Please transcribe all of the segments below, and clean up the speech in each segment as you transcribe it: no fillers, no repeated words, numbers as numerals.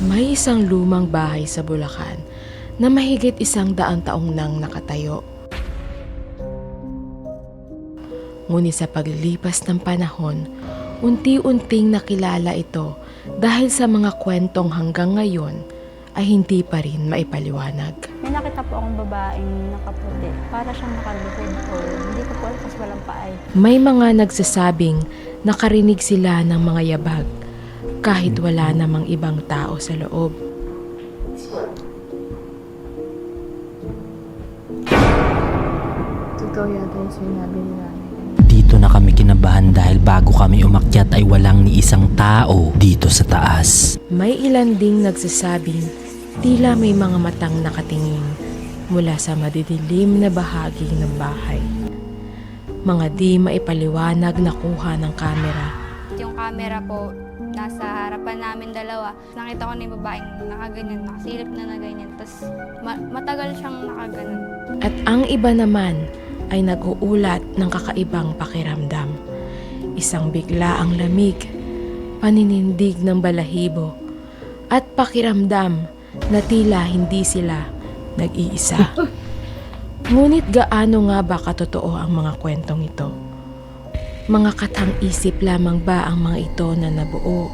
May isang lumang bahay sa Bulacan na mahigit 100 taong nang nakatayo. Ngunit sa paglipas ng panahon, unti-unting nakilala ito dahil sa mga kwentong hanggang ngayon ay hindi pa rin maipaliwanag. May nakita po akong babaeng nakaputi. Para siyang nakaluhod o hindi ko po alam kasi walang paay. May mga nagsasabing nakarinig sila ng mga yabag kahit wala namang ibang tao sa loob. Totoo yata yung sinabi ni nanay. Dito na kami kinabahan dahil bago kami umakyat ay walang ni isang tao dito sa taas. May ilan ding nagsasabing tila may mga matang nakatingin mula sa madidilim na bahagi ng bahay. Mga di maipaliwanag na kuha ng kamera. Yung camera po, nasa harapan namin dalawa. Nakita ko na yung babaeng nakaganyan, nakasilip na ganyan. Tapos matagal siyang nakaganon. At ang iba naman ay nag-uulat ng kakaibang pakiramdam. Isang bigla ang lamig, paninindig ng balahibo, at pakiramdam na tila hindi sila nag-iisa. Ngunit gaano nga ba katotoo ang mga kwentong ito? Mga katang-isip lamang ba ang mga ito na nabuo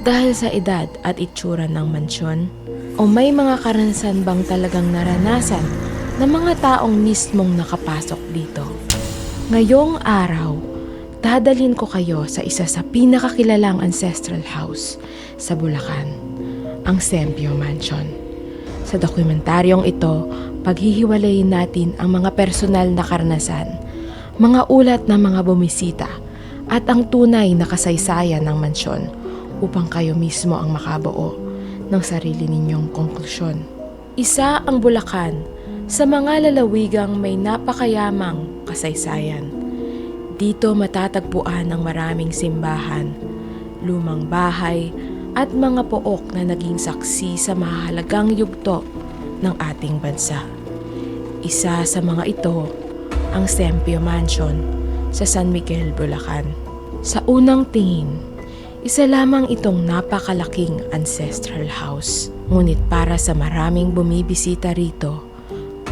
dahil sa edad at itsura ng mansyon? O may mga karanasan bang talagang naranasan ng mga taong mismong nakapasok dito? Ngayong araw, dadalhin ko kayo sa isa sa pinakakilalang ancestral house sa Bulacan, ang Sempio Mansion. Sa dokumentaryong ito, paghihiwalayin natin ang mga personal na karanasan, mga ulat ng mga bumisita, at ang tunay na kasaysayan ng mansyon upang kayo mismo ang makabuo ng sarili ninyong konklusyon. Isa ang Bulacan sa mga lalawigang may napakayamang kasaysayan. Dito matatagpuan ang maraming simbahan, lumang bahay, at mga pook na naging saksi sa mahalagang yugto ng ating bansa. Isa sa mga ito, ang Sempio Mansion sa San Miguel, Bulacan. Sa unang tingin, isa lamang itong napakalaking ancestral house. Ngunit para sa maraming bumibisita rito,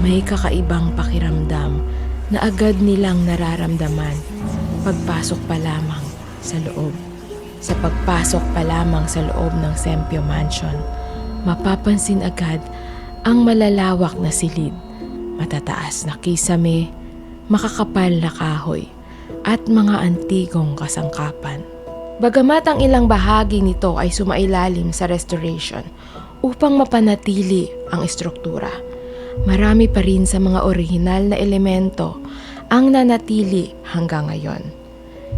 may kakaibang pakiramdam na agad nilang nararamdaman pagpasok pa lamang sa loob. Sa pagpasok pa lamang sa loob ng Sempio Mansion, mapapansin agad ang malalawak na silid, matataas na kisame, makakapal na kahoy, at mga antigong kasangkapan. Bagamat ang ilang bahagi nito ay sumailalim sa restoration upang mapanatili ang estruktura, marami pa rin sa mga orihinal na elemento ang nanatili hanggang ngayon.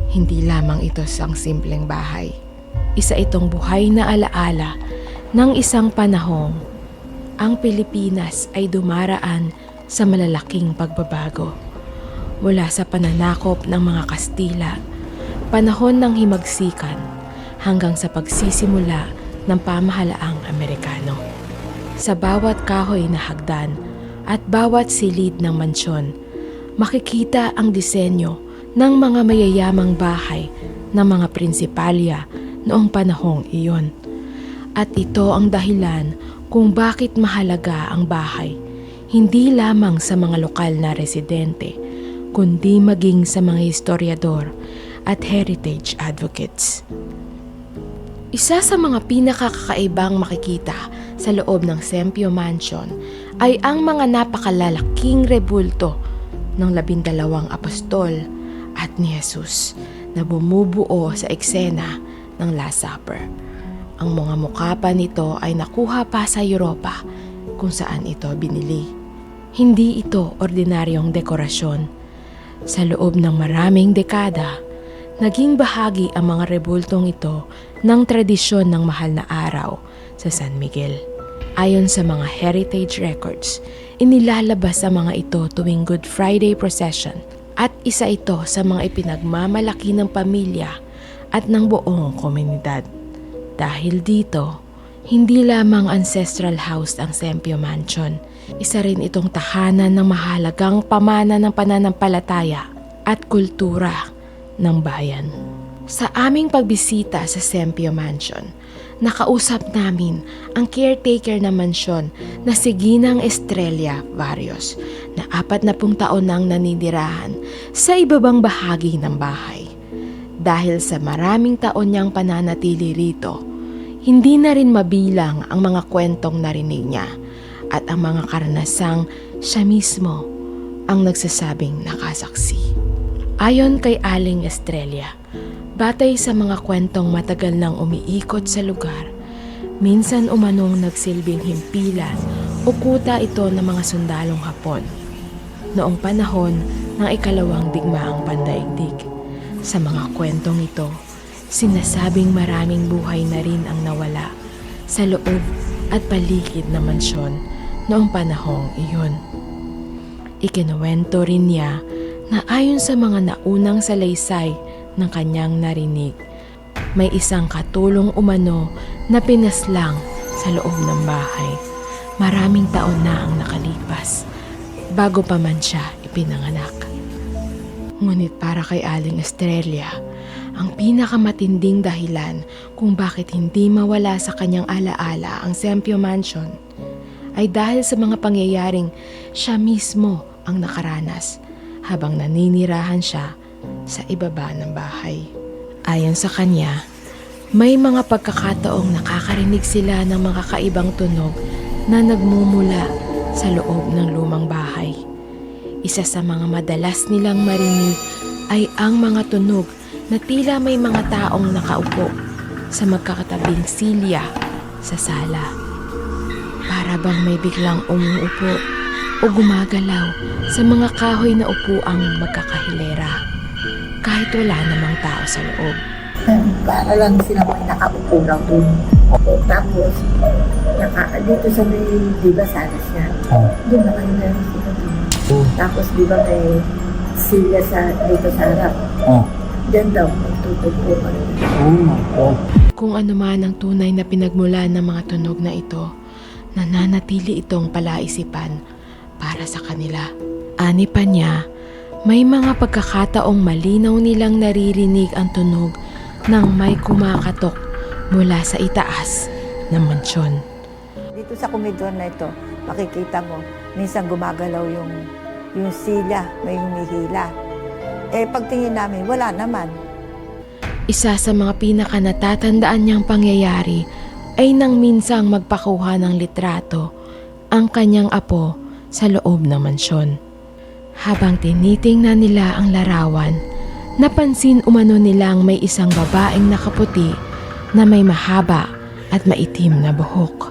Hindi lamang ito isang simpleng bahay. Isa itong buhay na alaala ng isang panahong ang Pilipinas ay dumaraan sa malalaking pagbabago. Mula sa pananakop ng mga Kastila, panahon ng himagsikan, hanggang sa pagsisimula ng pamahalaang Amerikano. Sa bawat kahoy na hagdan at bawat silid ng mansyon, makikita ang disenyo ng mga mayayamang bahay ng mga prinsipalya noong panahong iyon. At ito ang dahilan kung bakit mahalaga ang bahay, hindi lamang sa mga lokal na residente, kundi maging sa mga historiador at heritage advocates. Isa sa mga pinakakakaibang makikita sa loob ng Sempio Mansion ay ang mga napakalalaking rebulto ng 12 apostol at ni Jesus na bumubuo sa eksena ng Last Supper. Ang mga mukha pa nito ay nakuha pa sa Europa kung saan ito binili. Hindi ito ordinaryong dekorasyon. Sa loob ng maraming dekada, naging bahagi ang mga rebultong ito ng tradisyon ng mahal na araw sa San Miguel. Ayon sa mga heritage records, inilalabas ang mga ito tuwing Good Friday procession at isa ito sa mga ipinagmamalaki ng pamilya at ng buong komunidad. Dahil dito, hindi lamang ancestral house ang Sempio Mansion, isa rin itong tahanan ng mahalagang pamana ng pananampalataya at kultura ng bayan. Sa aming pagbisita sa Sempio Mansion, nakausap namin ang caretaker ng mansyon na si Ginang Estrella Barrios na 40 taon nang naninirahan sa ibabang bahagi ng bahay. Dahil sa maraming taon niyang pananatili rito, hindi na rin mabilang ang mga kwentong narinig niya at ang mga karanasang siya mismo ang nagsasabing nakasaksi. Ayon kay Aling Estrella, batay sa mga kwentong matagal nang umiikot sa lugar, minsan umanong nagsilbing himpilan o kuta ito ng mga sundalong Hapon noong panahon ng ikalawang digmaang pandaigdig. Sa mga kwentong ito, sinasabing maraming buhay na rin ang nawala sa loob at paligid ng mansyon noong panahong iyon. Ikinuwento rin niya na ayon sa mga naunang salaysay ng kanyang narinig, may isang katulong umano na pinaslang sa loob ng bahay. Maraming taon na ang nakalipas bago pa man siya ipinanganak. Ngunit para kay Aling Estrella, ang pinakamatinding dahilan kung bakit hindi mawala sa kanyang alaala ang Sempio Mansion ay dahil sa mga pangyayaring siya mismo ang nakaranas habang naninirahan siya sa ibaba ng bahay. Ayon sa kanya, may mga pagkakataong nakakarinig sila ng mga kakaibang tunog na nagmumula sa loob ng lumang bahay. Isa sa mga madalas nilang marinig ay ang mga tunog na tila may mga taong nakaupo sa magkakatabing silya sa sala. Para bang may biglang umuupo o gumagalaw sa mga kahoy na upuang magkakahilera kahit wala namang tao sa loob. Para lang sila may nakaupo lang dun. Tapos, dito sa may, di ba, salas yan? Doon na kayo meron sila dun. Tapos, di ba, may sila dito sa harap. Diyan daw, magtutugpo ka rin. Kung ano man ang tunay na pinagmulan ng mga tunog na ito, nananatili itong palaisipan para sa kanila. Ani pa niya, may mga pagkakataong malinaw nilang naririnig ang tunog ng may kumakatok mula sa itaas ng mansyon. Dito sa komedor na ito, makikita mo, minsan gumagalaw yung silya, may humihila. Pagtingin namin, wala naman. Isa sa mga pinakanatatandaan niyang pangyayari ay nang minsang magpakuha ng litrato ang kanyang apo sa loob ng mansyon. Habang tinitingnan nila ang larawan, napansin umano nilang may isang babaeng nakaputi na may mahaba at maitim na buhok.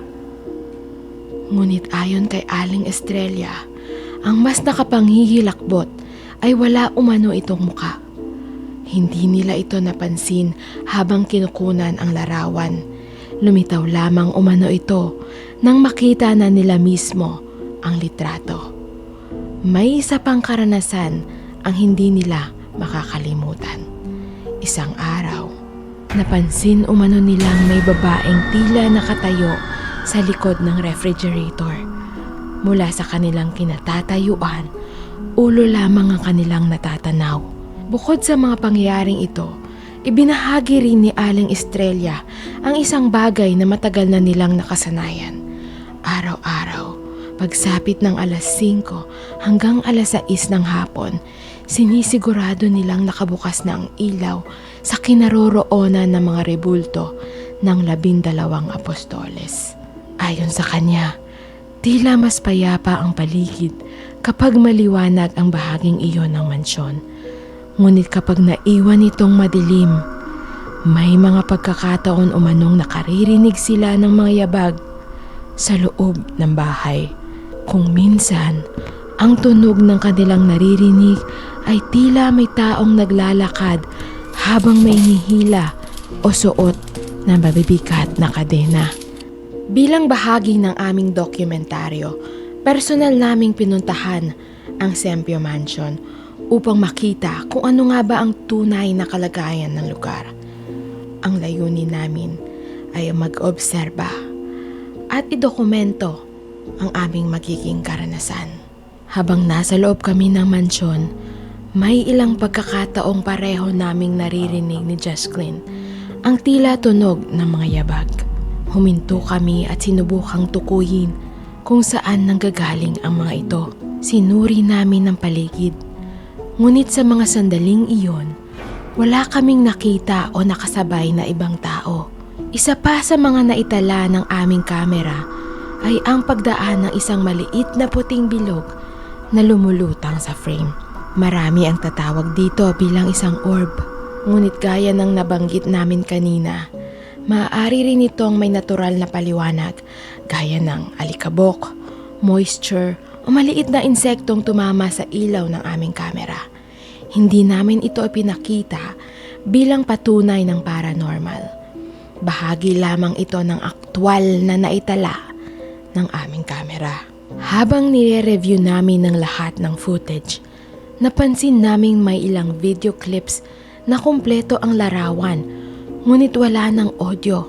Ngunit ayon kay Aling Estrella, ang mas nakapanghihilakbot ay wala umano itong muka. Hindi nila ito napansin habang kinukunan ang larawan. Lumitaw lamang umano ito nang makita na nila mismo ang litrato. May isa pang karanasan ang hindi nila makakalimutan. Isang araw, napansin umano nilang may babaeng tila nakatayo sa likod ng refrigerator. Mula sa kanilang kinatatayuan, ulo lamang ang kanilang natatanaw. Bukod sa mga pangyayaring ito, ibinahagi rin ni Aling Estrella ang isang bagay na matagal na nilang nakasanayan. Araw-araw, pagsapit ng alas 5 hanggang alas 6 ng hapon, sinisigurado nilang nakabukas na ang ilaw sa kinaroroonan ng mga rebulto ng 12 apostoles. Ayon sa kanya, tila mas payapa ang paligid kapag maliwanag ang bahaging iyon ng mansyon. Ngunit kapag naiwan itong madilim, may mga pagkakataon umanong nakaririnig sila ng mga yabag sa loob ng bahay. Kung minsan, ang tunog ng kanilang naririnig ay tila may taong naglalakad habang may nihila o suot na mabibigat na kadena. Bilang bahagi ng aming dokumentaryo, personal naming pinuntahan ang Sempio Mansion upang makita kung ano nga ba ang tunay na kalagayan ng lugar. Ang layunin namin ay mag-obserba at idokumento ang aming magiging karanasan. Habang nasa loob kami ng mansyon, may ilang pagkakataong pareho naming naririnig ni Jasklyn ang tila tunog ng mga yabag. Huminto kami at sinubukang tukuyin kung saan nanggagaling ang mga ito. Sinuri namin ang paligid. Ngunit sa mga sandaling iyon, wala kaming nakita o nakasabay na ibang tao. Isa pa sa mga naitala ng aming kamera ay ang pagdaan ng isang maliit na puting bilog na lumulutang sa frame. Marami ang tatawag dito bilang isang orb. Ngunit gaya ng nabanggit namin kanina, maaari rin itong may natural na paliwanag gaya ng alikabok, moisture o maliit na insektong tumama sa ilaw ng aming kamera. Hindi namin ito ipinakita bilang patunay ng paranormal. Bahagi lamang ito ng aktwal na naitala ng aming kamera. Habang nire-review namin ng lahat ng footage, napansin naming may ilang video clips na kumpleto ang larawan, ngunit wala ng audio.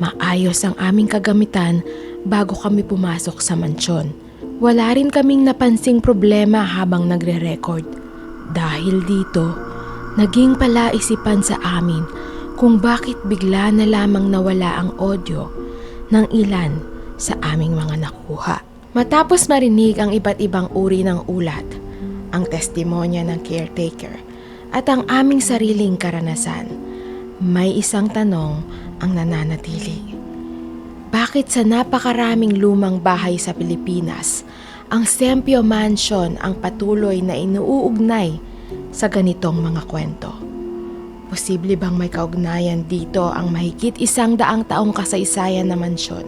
Maayos ang aming kagamitan bago kami pumasok sa mansyon. Wala rin kaming napansing problema habang nagre-record. Dahil dito, naging palaisipan sa amin kung bakit bigla na lamang nawala ang audio ng ilan sa aming mga nakuha. Matapos marinig ang iba't ibang uri ng ulat, ang testimonya ng caretaker at ang aming sariling karanasan, may isang tanong ang nananatili. Bakit sa napakaraming lumang bahay sa Pilipinas, ang Sempio Mansion ang patuloy na inuugnay sa ganitong mga kwento? Posible bang may kaugnayan dito ang mahigit 100 taong kasaysayan na mansyon?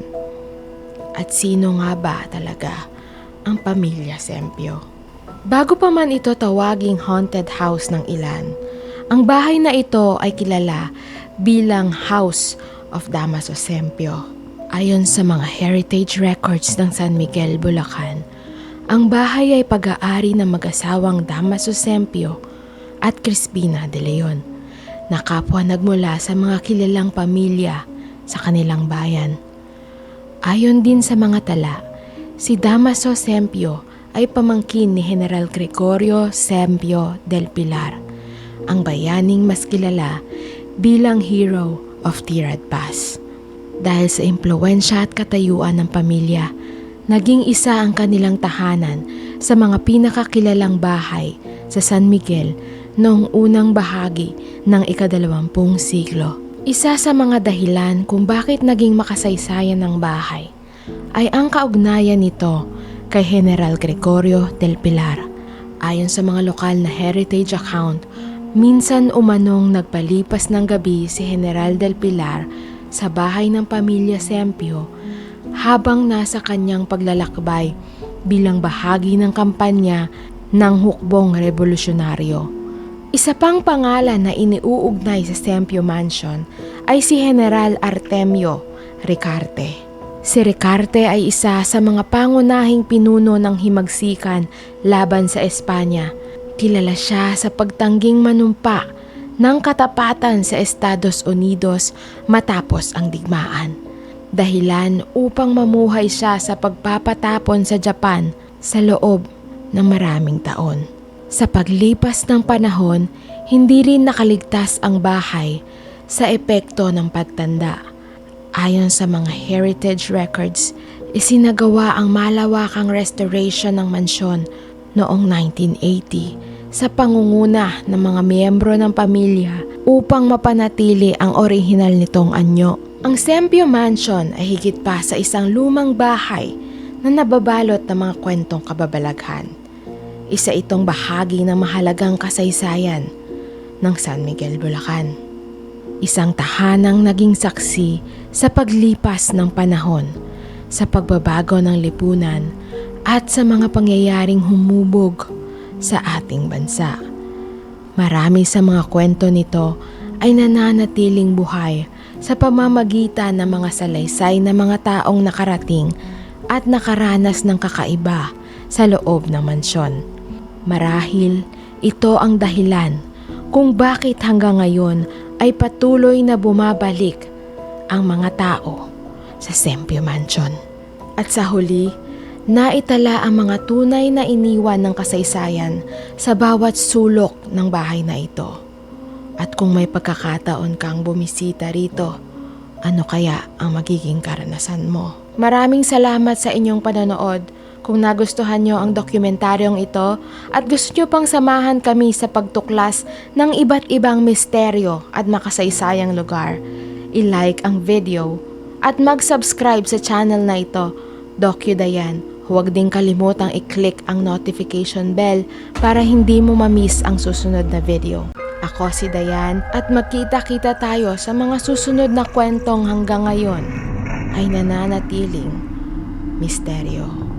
At sino nga ba talaga ang pamilya Sempio? Bago pa man ito tawaging haunted house ng ilan, ang bahay na ito ay kilala bilang House of Damaso Sempio. Ayon sa mga heritage records ng San Miguel, Bulacan, ang bahay ay pag-aari ng mag-asawang Damaso Sempio at Crispina de Leon, na kapwa nagmula sa mga kilalang pamilya sa kanilang bayan. Ayon din sa mga tala, si Damaso Sempio ay pamangkin ni General Gregorio Sempio del Pilar, ang bayaning mas kilala bilang Hero of Tirad Pass. Dahil sa impluwensya at katayuan ng pamilya, naging isa ang kanilang tahanan sa mga pinakakilalang bahay sa San Miguel noong unang bahagi ng ika-20 siglo. Isa sa mga dahilan kung bakit naging makasaysayan ng bahay ay ang kaugnayan nito kay General Gregorio del Pilar. Ayon sa mga lokal na heritage account, minsan umanong nagpalipas ng gabi si General del Pilar sa bahay ng pamilya Sempio habang nasa kanyang paglalakbay bilang bahagi ng kampanya ng hukbong revolusyonaryo. Isa pang pangalan na iniuugnay sa Sempio Mansion ay si General Artemio Ricarte. Si Ricarte ay isa sa mga pangunahing pinuno ng himagsikan laban sa Espanya. Kilala siya sa pagtangging manumpa ng katapatan sa Estados Unidos matapos ang digmaan. Dahilan upang mamuhay siya sa pagpapatapon sa Japan sa loob ng maraming taon. Sa paglipas ng panahon, hindi rin nakaligtas ang bahay sa epekto ng pagtanda. Ayon sa mga heritage records, isinagawa ang malawakang restoration ng mansyon noong 1980 sa pangunguna ng mga miyembro ng pamilya upang mapanatili ang orihinal nitong anyo. Ang Sempio Mansion ay higit pa sa isang lumang bahay na nababalot ng mga kwentong kababalaghan. Isa itong bahagi ng mahalagang kasaysayan ng San Miguel, Bulacan. Isang tahanang naging saksi sa paglipas ng panahon, sa pagbabago ng lipunan at sa mga pangyayaring humubog sa ating bansa. Marami sa mga kwento nito ay nananatiling buhay sa pamamagitan ng mga salaysay na mga taong nakarating at nakaranas ng kakaiba sa loob ng mansyon. Marahil ito ang dahilan kung bakit hanggang ngayon ay patuloy na bumabalik ang mga tao sa Sempio Mansion. At sa huli, naitala ang mga tunay na iniwan ng kasaysayan sa bawat sulok ng bahay na ito. At kung may pagkakataon kang bumisita rito, Ano kaya ang magiging karanasan mo? Maraming salamat sa inyong panonood. Kung nagustuhan nyo ang dokumentaryong ito at gusto nyo pang samahan kami sa pagtuklas ng iba't ibang misteryo at makasaysayang lugar, i-like ang video at mag-subscribe sa channel na ito, Docu Dayan. Huwag din kalimutang i-click ang notification bell para hindi mo ma-miss ang susunod na video. Ako si Dayan at magkita-kita tayo sa mga susunod na kwentong hanggang ngayon ay nananatiling misteryo.